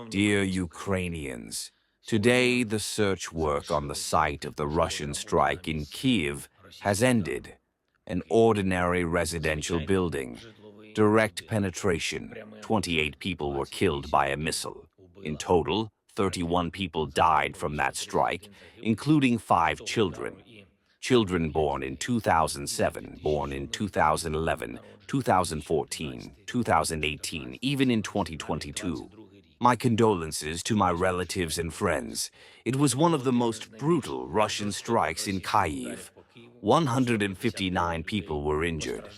Dear Ukrainians, today the search work on the site of the Russian strike in Kyiv has ended. An ordinary residential building. Direct penetration. 28 people were killed by a missile. In total, 31 people died from that strike, including 5 children. Children born in 2007, born in 2011, 2014, 2018, even in 2022. My condolences to my relatives and friends. It was one of the most brutal Russian strikes in Kyiv. 159 people were injured.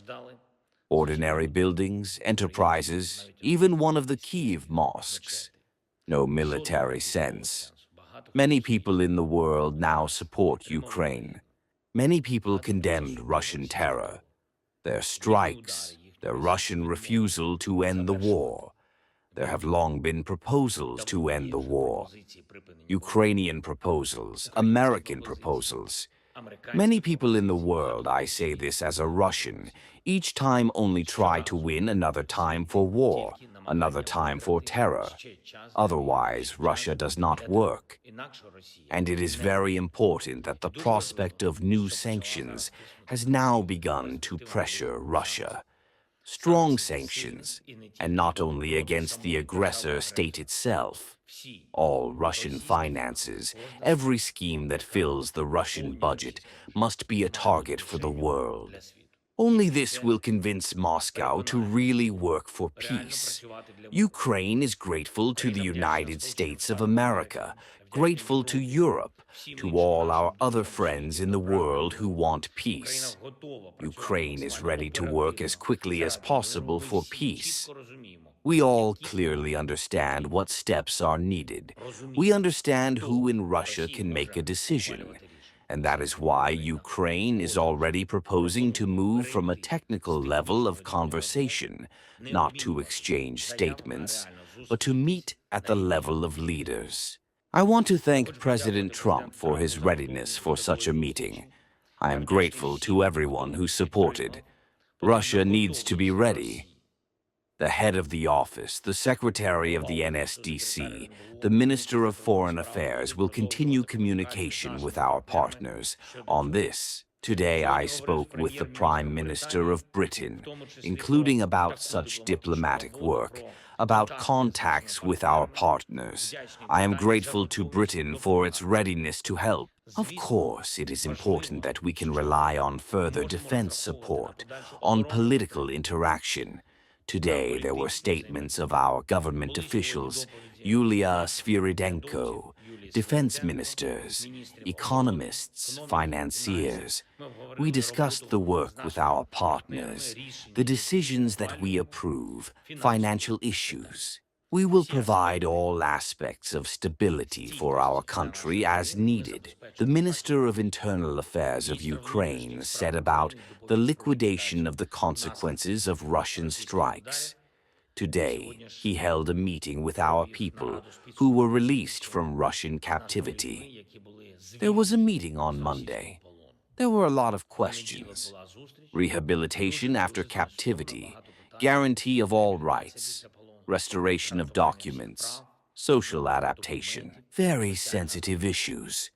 Ordinary buildings, enterprises, even one of the Kyiv mosques. No military sense. Many people in the world now support Ukraine. Many people condemned Russian terror, their strikes, their Russian refusal to end the war. There have long been proposals to end the war. Ukrainian proposals, American proposals. Many people in the world, I say this as a Russian, each time only try to win another time for war, another time for terror. Otherwise, Russia does not work. And it is very important that the prospect of new sanctions has now begun to pressure Russia. Strong sanctions, and not only against the aggressor state itself. All Russian finances, every scheme that fills the Russian budget must be a target for the world. Only this will convince Moscow to really work for peace. Ukraine is grateful to the United States of America, grateful to Europe, to all our other friends in the world who want peace. Ukraine is ready to work as quickly as possible for peace. We all clearly understand what steps are needed. We understand who in Russia can make a decision. And that is why Ukraine is already proposing to move from a technical level of conversation, not to exchange statements, but to meet at the level of leaders. I want to thank President Trump for his readiness for such a meeting. I am grateful to everyone who supported. Russia needs to be ready. The head of the office, the secretary of the NSDC, the Minister of Foreign Affairs will continue communication with our partners on this. Today I spoke with the Prime Minister of Britain, including about such diplomatic work, about contacts with our partners. I am grateful to Britain for its readiness to help. Of course, it is important that we can rely on further defense support, on political interaction. Today, there were statements of our government officials, Yulia Sviridenko, defense ministers, economists, financiers. We discussed the work with our partners, the decisions that we approve, financial issues. We will provide all aspects of stability for our country as needed. The Minister of Internal Affairs of Ukraine said about the liquidation of the consequences of Russian strikes. Today, he held a meeting with our people who were released from Russian captivity. There was a meeting on Monday. There were a lot of questions. Rehabilitation after captivity, guarantee of all rights, restoration of documents, social adaptation, very sensitive issues.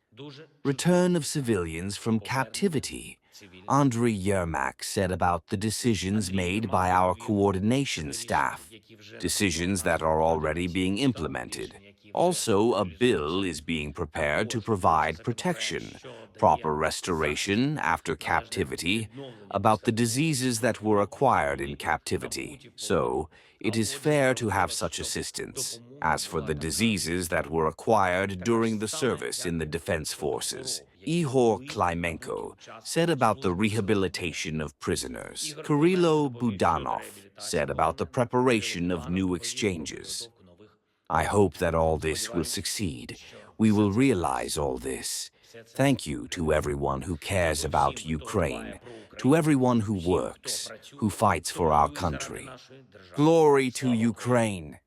Return of civilians from captivity. Andriy Yermak said about the decisions made by our coordination staff, decisions that are already being implemented. Also, a bill is being prepared to provide protection, proper restoration after captivity, about the diseases that were acquired in captivity. So, it is fair to have such assistance. As for the diseases that were acquired during the service in the defense forces, Ihor Klimenko said about the rehabilitation of prisoners. Kirilo Budanov said about the preparation of new exchanges. I hope that all this will succeed. We will realize all this. Thank you to everyone who cares about Ukraine, to everyone who works, who fights for our country. Glory to Ukraine!